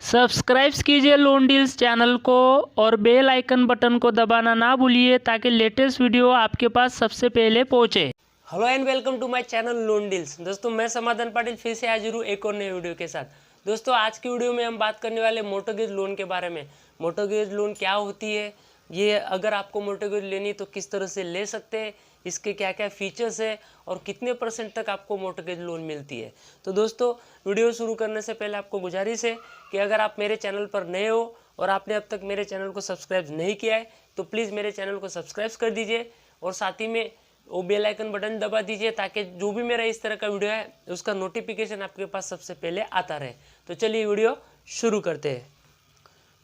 Subscribe कीजिए loan deals channel को और बेल आइकन बटन को दबाना ना भूलिए ताकि लेटेस्ट वीडियो आपके पास सबसे पहले पहुंचे। Hello and welcome to my channel loan deals. दोस्तों मैं समाधान पाटिल फिर से हाजिर हूँ एक और नए वीडियो के साथ। दोस्तों आज की वीडियो में हम बात करने वाले मोर्टगेज लोन के बारे में। मोर्टगेज लोन क्या होती है, ये अगर आपको मोर्टगेज लेनी तो किस तरह से ले सकते हैं, इसके क्या क्या फीचर्स है और कितने % तक आपको मोर्टगेज लोन मिलती है। तो दोस्तों वीडियो शुरू करने से पहले आपको गुजारिश है कि अगर आप मेरे चैनल पर नए हो और आपने अब तक मेरे चैनल को सब्सक्राइब नहीं किया है तो प्लीज़ मेरे चैनल को सब्सक्राइब कर दीजिए और साथ ही में वो बेल आइकन बटन दबा दीजिए ताकि जो भी मेरा इस तरह का वीडियो है उसका नोटिफिकेशन आपके पास सबसे पहले आता रहे। तो चलिए वीडियो शुरू करते हैं।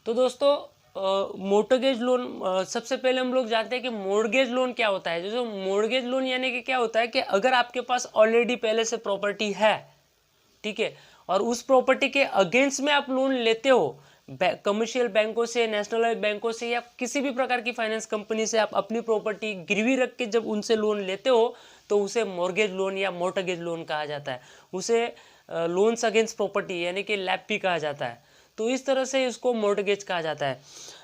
तो दोस्तों मोर्टगेज लोन सबसे पहले हम लोग जानते हैं कि मोर्टगेज लोन क्या होता है। जो मोर्टगेज लोन यानी कि क्या होता है कि अगर आपके पास ऑलरेडी पहले से प्रॉपर्टी है, ठीक है, और उस प्रॉपर्टी के अगेंस्ट में आप लोन लेते हो कमर्शियल बैंकों से, नेशनलाइज बैंकों से या किसी भी प्रकार की फाइनेंस कंपनी से, आप अपनी प्रॉपर्टी गिरवी रख के जब उनसे लोन लेते हो तो उसे मॉर्गेज लोन या मोर्टगेज लोन कहा जाता है। उसे लोन्स अगेंस्ट प्रॉपर्टी यानी कि लैप भी कहा जाता है। तो इस तरह से इसको मोर्टगेज कहा जाता है।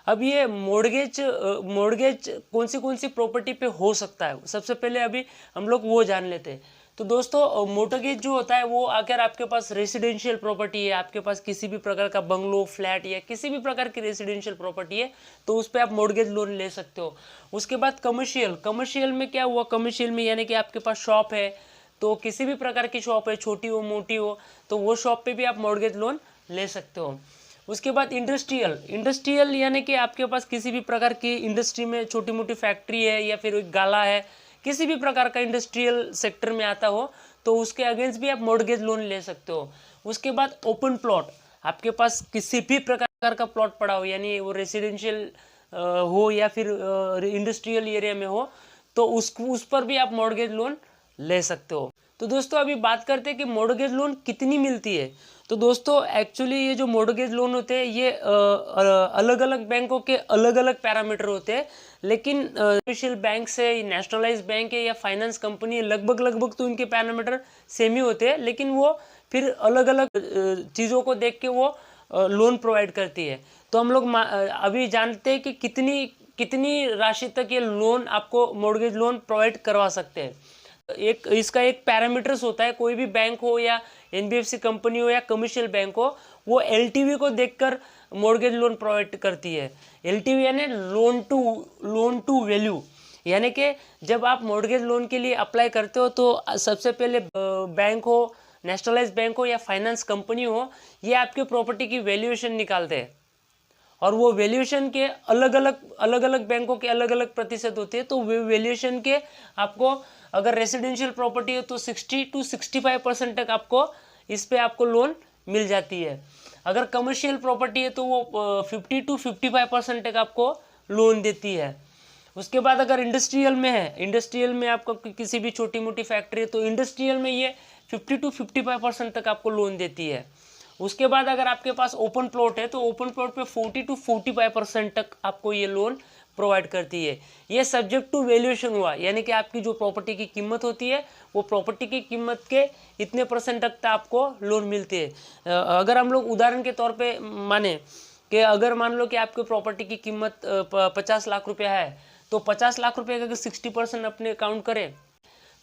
अब ये मोर्टगेज कौन सी प्रॉपर्टी पे हो सकता है, सबसे पहले अभी हम लोग वो जान लेते हैं। तो दोस्तों मोर्टगेज जो होता है वो अगर आपके पास रेसिडेंशियल प्रॉपर्टी है, आपके पास किसी भी प्रकार का बंगलो, फ्लैट या किसी भी प्रकार की रेसिडेंशियल प्रॉपर्टी है तो उस पर आप मोर्टगेज लोन ले सकते हो। उसके बाद कमर्शियल में क्या हुआ, कमर्शियल में यानी कि आपके पास शॉप है, तो किसी भी प्रकार की शॉप है, छोटी हो मोटी हो, तो वो शॉप पे भी आप मोर्टगेज लोन ले सकते हो। उसके बाद इंडस्ट्रियल यानी कि आपके पास किसी भी प्रकार की इंडस्ट्री में छोटी मोटी फैक्ट्री है या फिर एक गाला है, किसी भी प्रकार का इंडस्ट्रियल सेक्टर में आता हो तो उसके अगेंस्ट भी आप मोर्टगेज लोन ले सकते हो। उसके बाद ओपन प्लॉट, आपके पास किसी भी प्रकार का प्लॉट पड़ा हो यानी वो रेसिडेंशियल हो या फिर इंडस्ट्रियल एरिया में हो तो उस पर भी आप मोर्टगेज लोन ले सकते हो। तो दोस्तों अभी बात करते हैं कि मोर्टगेज लोन कितनी मिलती है। तो दोस्तों एक्चुअली ये जो मोर्टगेज लोन होते हैं ये अलग अलग बैंकों के अलग अलग पैरामीटर होते हैं, लेकिन कमर्शियल बैंक से, नेशनलाइज बैंक है या फाइनेंस कंपनी है, लगभग तो इनके पैरामीटर सेम ही होते हैं, लेकिन वो फिर अलग अलग चीज़ों को देख के वो लोन प्रोवाइड करती है। तो हम लोग अभी जानते हैं कि कितनी राशि तक ये लोन आपको मोर्टगेज लोन प्रोवाइड करवा सकते हैं। इसका एक पैरामीटर्स होता है, कोई भी बैंक हो या एनबीएफसी कंपनी हो या कमर्शियल बैंक हो, वो एलटीवी को देखकर मॉर्गेज लोन प्रोवाइड करती है। एलटीवी यानी लोन टू वैल्यू, यानी कि जब आप मॉर्गेज लोन के लिए अप्लाई करते हो तो सबसे पहले बैंक हो, नेशनलाइज बैंक हो या फाइनेंस कंपनी हो, ये आपके प्रॉपर्टी की वैल्यूएशन निकालते हैं और वो वैल्यूएशन के अलग अलग बैंकों के अलग अलग प्रतिशत होते हैं। तो वैल्यूएशन के आपको अगर रेसिडेंशियल प्रॉपर्टी है तो 60 to 65% तक आपको इस पे आपको लोन मिल जाती है। अगर कमर्शियल प्रॉपर्टी है तो वो 50 to 55% तक आपको लोन देती है। उसके बाद अगर इंडस्ट्रियल में है, इंडस्ट्रियल में आपको किसी भी छोटी मोटी फैक्ट्री है तो इंडस्ट्रियल में ये 50 to 55% तक आपको लोन देती है। उसके बाद अगर आपके पास ओपन प्लॉट है तो ओपन प्लॉट पे 40 to 45% तक आपको ये लोन प्रोवाइड करती है। ये सब्जेक्ट टू वैल्यूएशन हुआ, यानी कि आपकी जो प्रॉपर्टी की कीमत होती है वो प्रॉपर्टी की कीमत के इतने % तक आपको लोन मिलती है। अगर हम लोग उदाहरण के तौर पे माने कि अगर मान लो कि आपकी प्रॉपर्टी की कीमत 50 लाख रुपया है तो 50 लाख रुपये का अगर 60% अपने अकाउंट करें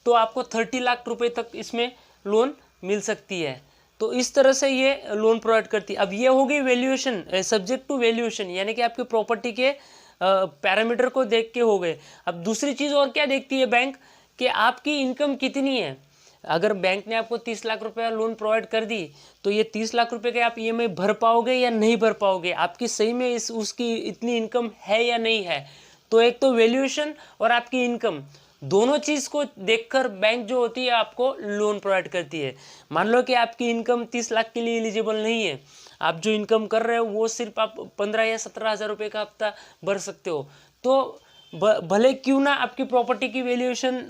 तो आपको 30 लाख रुपये तक इसमें लोन मिल सकती है। तो इस तरह से ये लोन प्रोवाइड करती है। अब ये हो गई वैल्यूएशन, सब्जेक्ट टू वैल्यूएशन, यानी कि आपकी प्रॉपर्टी के पैरामीटर को देख के हो गए। अब दूसरी चीज़ और क्या देखती है बैंक, कि आपकी इनकम कितनी है। अगर बैंक ने आपको 30 लाख रुपया लोन प्रोवाइड कर दी तो ये 30 लाख रुपए के आप ईएमआई भर पाओगे या नहीं भर पाओगे, आपकी सही में उसकी इतनी इनकम है या नहीं है। तो एक तो वैल्यूएशन और आपकी इनकम, दोनों चीज़ को देखकर बैंक जो होती है आपको लोन प्रोवाइड करती है। मान लो कि आपकी इनकम 30 लाख के लिए एलिजिबल नहीं है, आप जो इनकम कर रहे हो वो सिर्फ आप 15 या 17 हज़ार रुपये का हफ्ता भर सकते हो, तो भले क्यों ना आपकी प्रॉपर्टी की वैल्यूएशन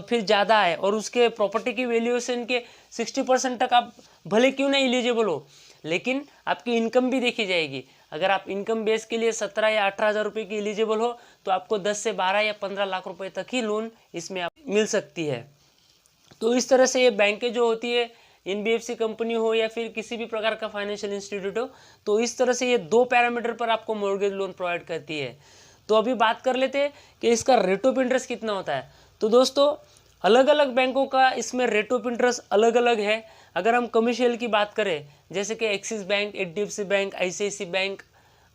फिर ज़्यादा है और उसके प्रॉपर्टी की वैल्यूएशन के 60% तक आप भले क्यों ना एलिजिबल हो, लेकिन आपकी इनकम भी देखी जाएगी। अगर आप इनकम बेस के लिए 17 या 18 हज़ार रुपये की एलिजिबल हो तो आपको 10 से 12 या 15 लाख रुपए तक ही लोन इसमें मिल सकती है। तो इस तरह से ये बैंकें जो होती है एनबीएफसी कंपनी हो या फिर किसी भी प्रकार का फाइनेंशियल इंस्टीट्यूट हो, तो इस तरह से ये 2 पैरामीटर पर आपको मॉर्गेज लोन प्रोवाइड करती है। तो अभी बात कर लेते हैं कि इसका रेट ऑफ इंटरेस्ट कितना होता है। तो दोस्तों अलग अलग बैंकों का इसमें रेट ऑफ इंटरेस्ट अलग अलग है। अगर हम कमर्शियल की बात करें, जैसे कि Axis bank, HDFC bank, ICICI bank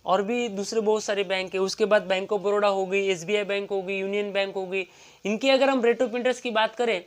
और भी दूसरे बहुत सारे बैंक है, उसके बाद बैंक ऑफ बड़ौदा हो गई, एसबीआई बैंक हो गई, यूनियन बैंक हो गई, इनकी अगर हम रेट ऑफ इंटरेस्ट की बात करें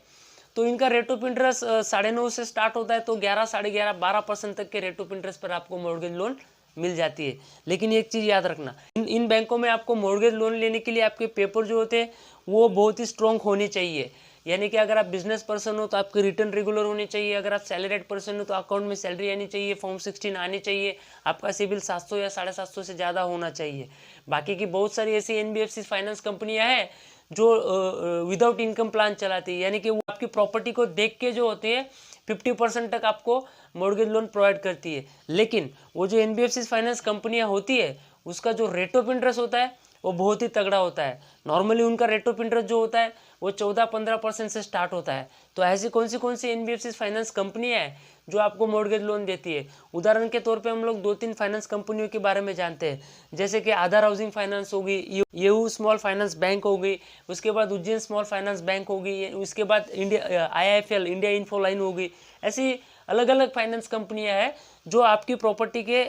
तो इनका रेट ऑफ इंटरेस्ट 9.5 से स्टार्ट होता है, तो 11, 11.5, 12% तक के रेट ऑफ इंटरेस्ट पर आपको मॉर्गेज लोन मिल जाती है। लेकिन एक चीज़ याद रखना, इन बैंकों में आपको मॉर्गेज लोन लेने के लिए आपके पेपर जो होते हैं वो बहुत ही स्ट्रॉन्ग होने चाहिए। यानी कि अगर आप बिजनेस पर्सन हो तो आपकी रिटर्न रेगुलर होनी चाहिए, अगर आप सैलरीड पर्सन हो तो अकाउंट में सैलरी आनी चाहिए, फॉर्म 16 आनी चाहिए, आपका सिबिल 700 या 750 से ज़्यादा होना चाहिए। बाकी की बहुत सारी ऐसी एनबीएफसी फाइनेंस कंपनियां हैं जो विदाउट इनकम प्लान चलाती है, यानी कि वो आपकी प्रॉपर्टी को देख के जो होती है 50% तक आपको मॉर्गेज लोन प्रोवाइड करती है। लेकिन वो जो एनबीएफसी फाइनेंस कंपनियां होती है उसका जो रेट ऑफ इंटरेस्ट होता है वो बहुत ही तगड़ा होता है। नॉर्मली उनका रेट ऑफ इंटरेस्ट जो होता है वो 14-15% से स्टार्ट होता है। तो ऐसी कौन सी एनबीएफसी फाइनेंस कंपनियां हैं जो आपको मॉर्गेज लोन देती है। उदाहरण के तौर पे हम लोग 2-3 फाइनेंस कंपनियों के बारे में जानते हैं, जैसे कि आधार हाउसिंग फाइनेंस होगी, येहू स्मॉल फाइनेंस बैंक होगी, उसके बाद उज्जैन स्मॉल फाइनेंस बैंक होगी, उसके बाद India IIFL India info line होगी। ऐसी अलग अलग फाइनेंस कंपनियां हैं जो आपकी प्रॉपर्टी के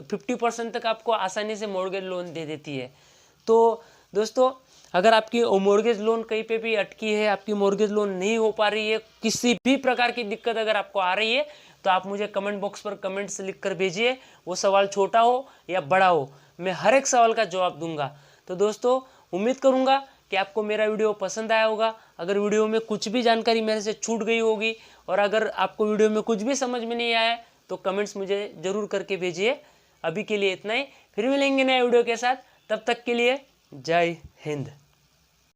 50% तक आपको आसानी से मॉर्गेज लोन दे देती है। तो दोस्तों अगर आपकी मॉर्गेज लोन कहीं पे भी अटकी है, आपकी मॉर्गेज लोन नहीं हो पा रही है, किसी भी प्रकार की दिक्कत अगर आपको आ रही है तो आप मुझे कमेंट बॉक्स पर कमेंट्स लिख कर भेजिए। वो सवाल छोटा हो या बड़ा हो, मैं हर एक सवाल का जवाब दूंगा। तो दोस्तों उम्मीद करूंगा कि आपको मेरा वीडियो पसंद आया होगा। अगर वीडियो में कुछ भी जानकारी मेरे से छूट गई होगी और अगर आपको वीडियो में कुछ भी समझ में नहीं आया तो कमेंट्स मुझे ज़रूर करके भेजिए। अभी के लिए इतना ही, फिर मिलेंगे नए वीडियो के साथ, तब तक के लिए जय हिंद।